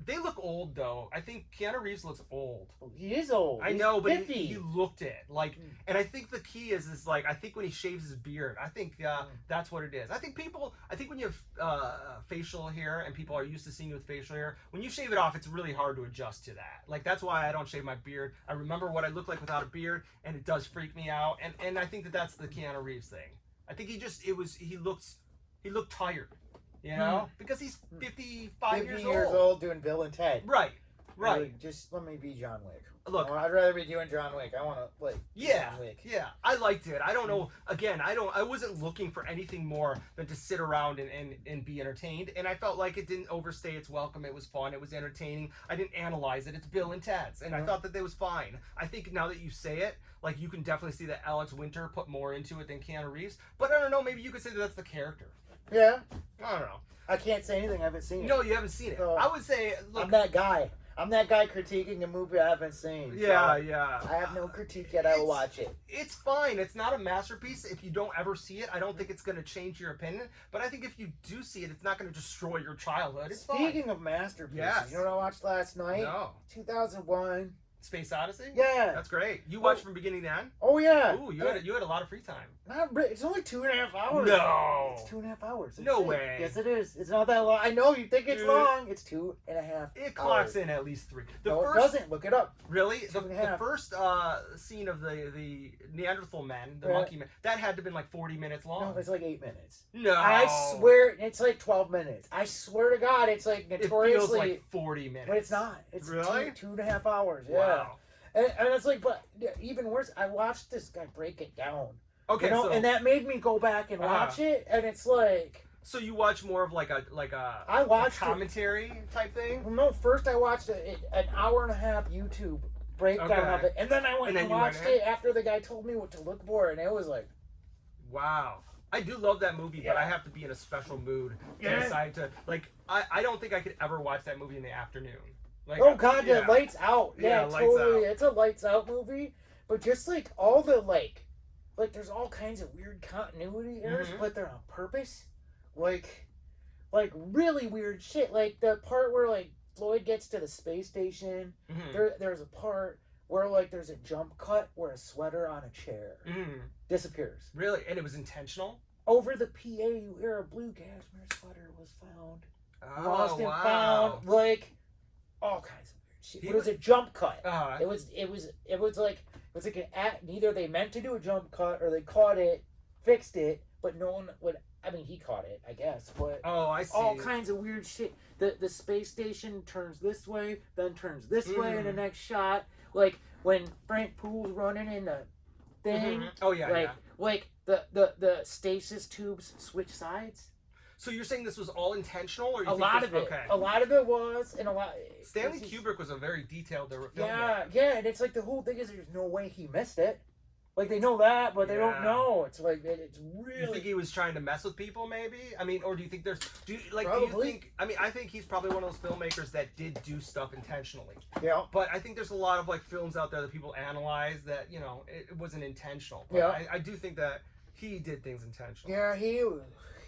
They look old, though. I think Keanu Reeves looks old. He is old. I know, but he looked it. And I think the key is I think when he shaves his beard, I think that's what it is. I think when you have facial hair and people are used to seeing you with facial hair, when you shave it off, it's really hard to adjust to that. That's why I don't shave my beard. I remember what I look like without a beard, and it does freak me out. And I think that's the Keanu Reeves thing. I think he looked tired. Because he's 55 years old doing Bill and Ted. Right. Just let me be John Wick. Look, I'd rather be doing John Wick. I want to John Wick. Yeah, I liked it. I don't know. Again, I wasn't looking for anything more than to sit around and be entertained. And I felt like it didn't overstay its welcome. It was fun. It was entertaining. I didn't analyze it. It's Bill and Ted's, and I thought that was fine. I think now that you say it, you can definitely see that Alex Winter put more into it than Keanu Reeves. But I don't know. Maybe you could say that's the character. Yeah. I don't know. I can't say anything. I haven't seen it. No, you haven't seen it. So, I would say, look. I'm that guy. I'm that guy critiquing a movie I haven't seen. Yeah. I have no critique yet. I will watch it. It's fine. It's not a masterpiece. If you don't ever see it, I don't think it's going to change your opinion. But I think if you do see it, it's not going to destroy your childhood. It's Speaking of masterpieces, you know what I watched last night? No. 2001, Space Odyssey? Yeah. That's great. You watched from beginning to end? Oh yeah. Ooh, you had a lot of free time. It's only 2.5 hours. No. It's 2.5 hours. It's No it. way. Yes, it is. It's not that long. I know you think it's long. It's 2.5. It clocks in at least 3. It doesn't. Look it up. Really? The 2.5. first scene of the Neanderthal men, the monkey men, that had to have been like 40 minutes long. No, it's like 8 minutes. No. I swear it's like 12 minutes. I swear to God, it's like notoriously. It feels like 40 minutes. But it's not. It's really 2.5 hours. Yeah. Wow. And it's like, but even worse, I watched this guy break it down. Okay, you know, so, and that made me go back and watch it, and it's like. So you watch more of like a I watched a commentary type thing? Well, no, first I watched an hour and a half YouTube breakdown of it, and then I went and watched it after the guy told me what to look for, and it was like, wow. I do love that movie, but I have to be in a special mood to decide to like. I don't think I could ever watch that movie in the afternoon. Like, oh God, the lights out. Yeah, lights totally. out. It's a lights out movie, but just like all the like there's all kinds of weird continuity errors, but they're on purpose. Like really weird shit. Like the part where like Floyd gets to the space station. There's a part where like there's a jump cut where a sweater on a chair disappears. Really, and it was intentional. Over the PA, you hear a blue cashmere sweater was found. Oh, Lost and wow. found. Like all kinds of weird shit. It was a jump cut. It was like either they meant to do a jump cut or they caught it, fixed it, but no one would. I mean, he caught it, I guess, but I see. All kinds of weird shit. The space station turns this way, then turns this way in the next shot. Like when Frank Poole's running in the thing. Oh yeah, like the stasis tubes switch sides. So you're saying this was all intentional, or you a lot of it? Okay. A lot of it was, and a lot. Stanley Kubrick was a very detailed filmmaker. Yeah, and it's like the whole thing is there's no way he missed it. Like they know that, but they don't know. It's like it's really. You think he was trying to mess with people, maybe? I mean, or do you think there's? Do you think? I mean, I think he's probably one of those filmmakers that did do stuff intentionally. Yeah. But I think there's a lot of like films out there that people analyze that it wasn't intentional. But yeah. I do think that he did things intentionally. Yeah, he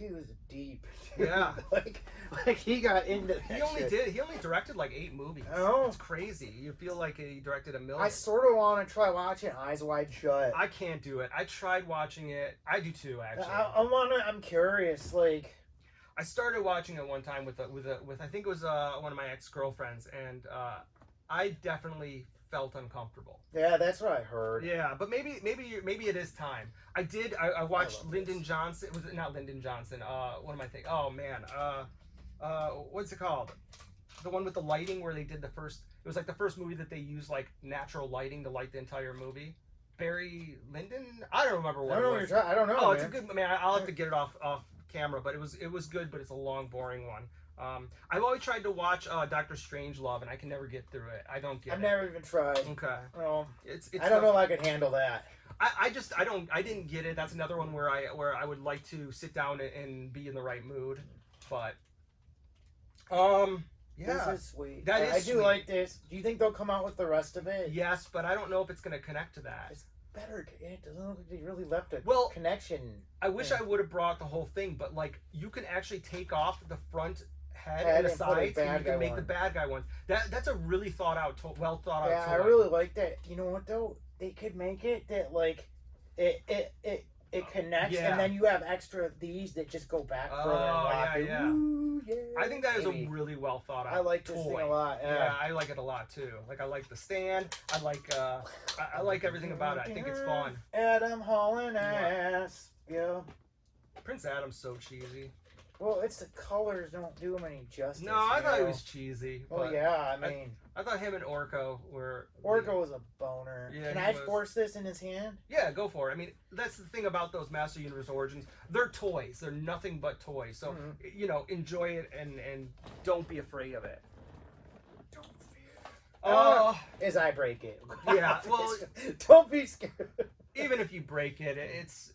was deep. Yeah. like he got into that He only directed like 8 movies. Oh. It's crazy. You feel like he directed a million. I sort of want to try watching Eyes Wide Shut. I can't do it. I tried watching it. I do too, actually. I'm curious. Like, I started watching it one time with I think it was one of my ex-girlfriends, and I definitely felt uncomfortable. Yeah, that's what I heard. Yeah, but maybe it is time. I watched Lyndon Johnson. Was it not Lyndon Johnson? What am I thinking? Oh man. What's it called? The one with the lighting where they did the first. It was like the first movie that they used like natural lighting to light the entire movie. Barry Lyndon? I don't remember what. I don't know. Oh, it's a good man. I'll have to get it off camera, but it was good, but it's a long, boring one. I've always tried to watch Doctor Strangelove, and I can never get through it. I don't get it. I've never even tried. Okay. Well, it's I don't know if I could handle that. I didn't get it. That's another one where I would like to sit down and be in the right mood, but yeah. This is sweet. I do like this. Do you think they'll come out with the rest of it? Yes, but I don't know if it's going to connect to that. It's better. It doesn't look like they really left a connection. I wish I would have brought the whole thing, but like you can actually take off the front head and the sides, and you can make the bad guy ones. That's a really well thought out. Yeah, I really like that. You know what though? They could make it that like it connects, and then you have extra of these that just go back further and lock it. Yeah. Ooh, yeah. I think that is a really well thought out. I like this thing a lot. Yeah, I like it a lot too. Like I like the stand. I like everything about it. I think it's fun. Adam Holland ass. Yeah. Prince Adam's so cheesy. Well, it's the colors don't do him any justice. No, I thought he was cheesy. Well, yeah, I mean... I thought him and Orko were... Orko was a boner. Yeah, Can I force this in his hand? Yeah, go for it. I mean, that's the thing about those Master Universe Origins. They're toys. They're nothing but toys. So, enjoy it and don't be afraid of it. Don't fear. As I break it. Yeah, well... Don't be scared. Even if you break it, it's,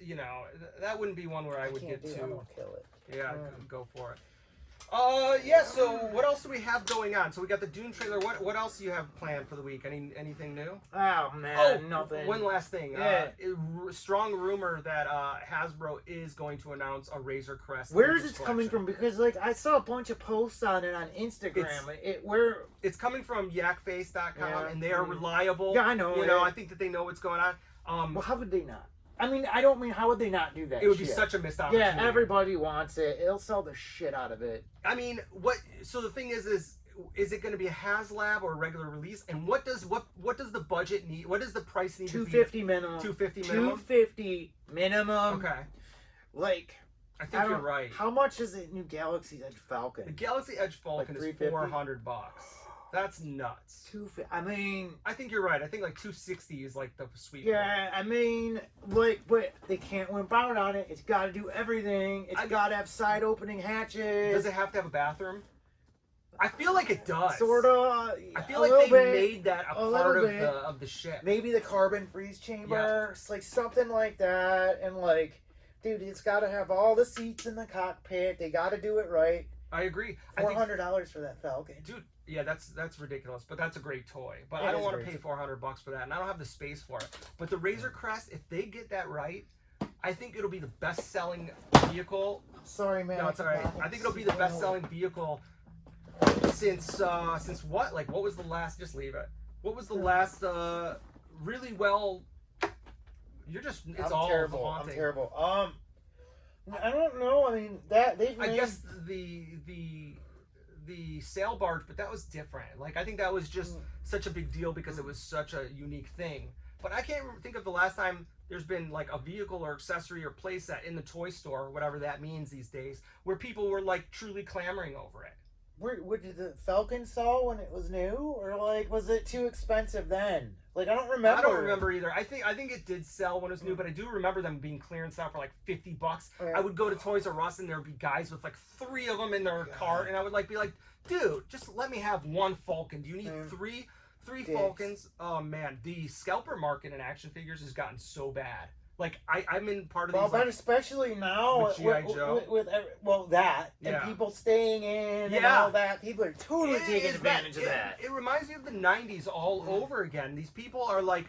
that wouldn't be one where I would get to... I'm gonna kill it. Yeah, go for it. Yeah. So what else do we have going on? So we got the Dune trailer. What else do you have planned for the week? Anything new? Oh man, nothing. One last thing. Yeah. Strong rumor that Hasbro is going to announce a Razor Crest. Where is it coming from? Because like I saw a bunch of posts on it on Instagram. It's coming from yakface.com, and they are Mm. reliable. Yeah, I know. You know, I think that they know what's going on. Well, how would they not? I mean, I don't mean how would they not do that? It would be such a missed opportunity. Yeah, everybody wants it. It'll sell the shit out of it. I mean, so the thing is it going to be a HasLab or a regular release? And what does the budget need? What does the price need to be? $250 minimum. $250 minimum. $250 minimum. Okay. Like, I think you're right. How much is the new Galaxy Edge Falcon? The Galaxy Edge Falcon is $400. That's nuts. I mean, I think you're right. I think like 260 is like the sweet. Yeah, I mean, like, but they can't wimp out on it. It's got to do everything. It's got to have side opening hatches. Does it have to have a bathroom? I feel like it does. Sort of. I feel like they made that a part of the ship. Maybe the carbon freeze chamber, like something like that. And like, dude, it's got to have all the seats in the cockpit. They got to do it right. I agree. $400 for that Falcon, dude. Yeah, that's ridiculous, but that's a great toy. But I don't want to pay $400 for that, and I don't have the space for it. But the Razor Crest, if they get that right, I think it'll be the best-selling vehicle. Sorry, man. No, it's all right. I think it'll be the best-selling vehicle since what? Like, what was the last? Just leave it. What was the last really well? It's all terrible. haunting. I'm terrible. I don't know. I mean, I guess the sail barge, but that was different. Like, I think that was just such a big deal because it was such a unique thing. But I can't think of the last time there's been like a vehicle or accessory or playset in the toy store, or whatever that means these days, where people were like truly clamoring over it. What did the Falcon sell when it was new, or like was it too expensive then? Like, I don't remember. I don't remember either. I think it did sell when it was new, but I do remember them being clearance out for like $50. Yeah. I would go to Toys R Us and there would be guys with like 3 of them in their cart, and I would be like, dude, just let me have one Falcon. Do you need three Falcons? Oh man, the scalper market in action figures has gotten so bad. Like, I'm in part of these. Well, but especially now with that and people staying in and all that, people are totally taking advantage of that. It reminds me of the '90s all over again. These people are like,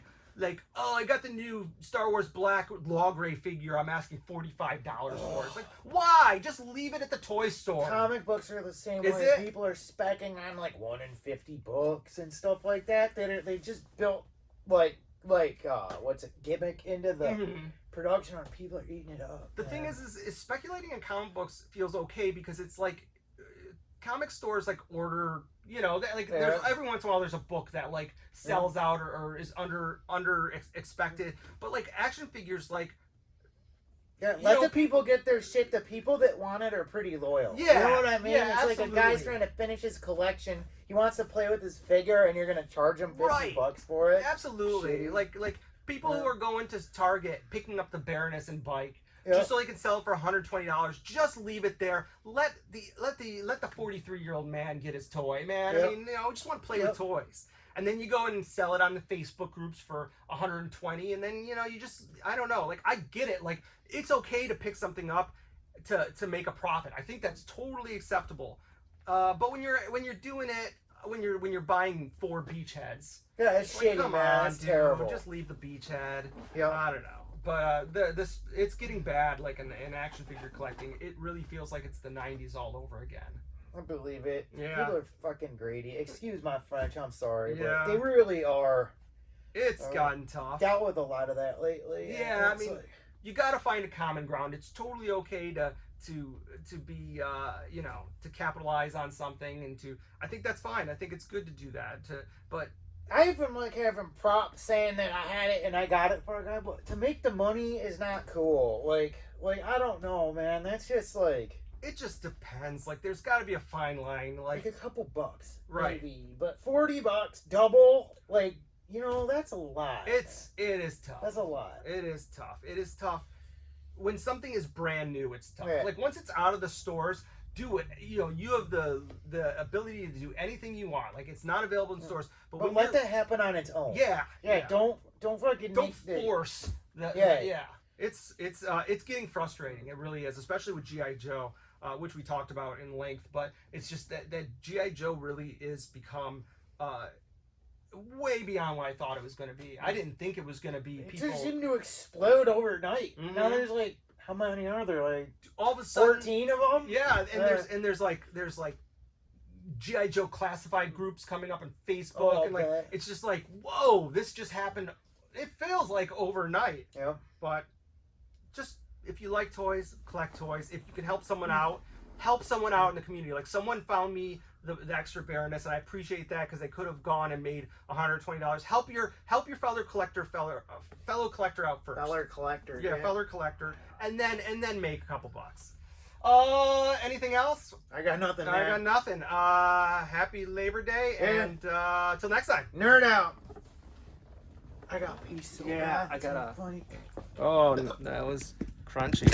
oh, I got the new Star Wars Black Log Ray figure. I'm asking $45 for it. It's like, why? Just leave it at the toy store. Comic books are the same way. People are specking on like 1 in 50 books and stuff like that. They just built what's a gimmick into the production, and people are eating it up. The thing is speculating in comic books feels okay because it's like comic stores like order, there's every once in a while there's a book that like sells out or is under expected, but like action figures, like let the people get their shit. The people that want it are pretty loyal. Yeah, you know what I mean? Yeah, it's absolutely. Like a guy's trying to finish his collection. He wants to play with his figure, and you're gonna charge him $50 for it. Absolutely. Shit. Like people who are going to Target picking up the Baroness and bike just so they can sell it for $120. Just leave it there. Let the 43-year-old man get his toy, man. I mean, just want to play with toys. And then you go and sell it on the Facebook groups for $120, and then you just, I don't know. Like, I get it. Like, it's okay to pick something up to make a profit. I think that's totally acceptable. But when you're doing it, when you're buying 4 beachheads, it's shitty, come man. on, it's dude, terrible. Just leave the beachhead. Yeah, I don't know. But it's getting bad. Like in action figure collecting, it really feels like it's the '90s all over again. I believe it. Yeah. People are fucking greedy. Excuse my French, I'm sorry. Yeah. But they really are. It's gotten tough. Dealt with a lot of that lately. Yeah, I mean, you got to find a common ground. It's totally okay to be, to capitalize on something and I think that's fine. I think it's good to do that. But I even like having props saying that I had it and I got it for a guy, but to make the money is not cool. Like I don't know, man. That's just like. It just depends. Like, there's got to be a fine line. Like a couple bucks, right? Maybe, but $40, double. Like, that's a lot. It is tough. That's a lot. It is tough. It is tough. When something is brand new, it's tough. Yeah. Like, once it's out of the stores, do it. You have the ability to do anything you want. Like, it's not available in stores. But let that happen on its own. Yeah. Don't fucking. Don't force that. Yeah. It's getting frustrating. It really is, especially with G.I. Joe. which we talked about in length. But it's just that G.I. Joe really is become way beyond what I thought it was going to be. I didn't think it was going to be It people. just seemed to explode overnight. Now there's like, how many are there? Like all of a sudden, 14 of them. Yeah, and there's like G.I. Joe classified groups coming up on Facebook, and like it's just like, whoa, this just happened. It feels like overnight. Yeah. But just if you like toys, collect toys. If you can help someone out, help someone out in the community. Like someone found me the extra Baroness, and I appreciate that because they could have gone and made $120. Help your fellow collector out first. Fellow collector. Yeah, fellow collector, and then make a couple bucks. Anything else? I got nothing. Man. I got nothing. Happy Labor Day, and till next time. Nerd out. I got peace so bad. I got funny. Oh, that was crunchy.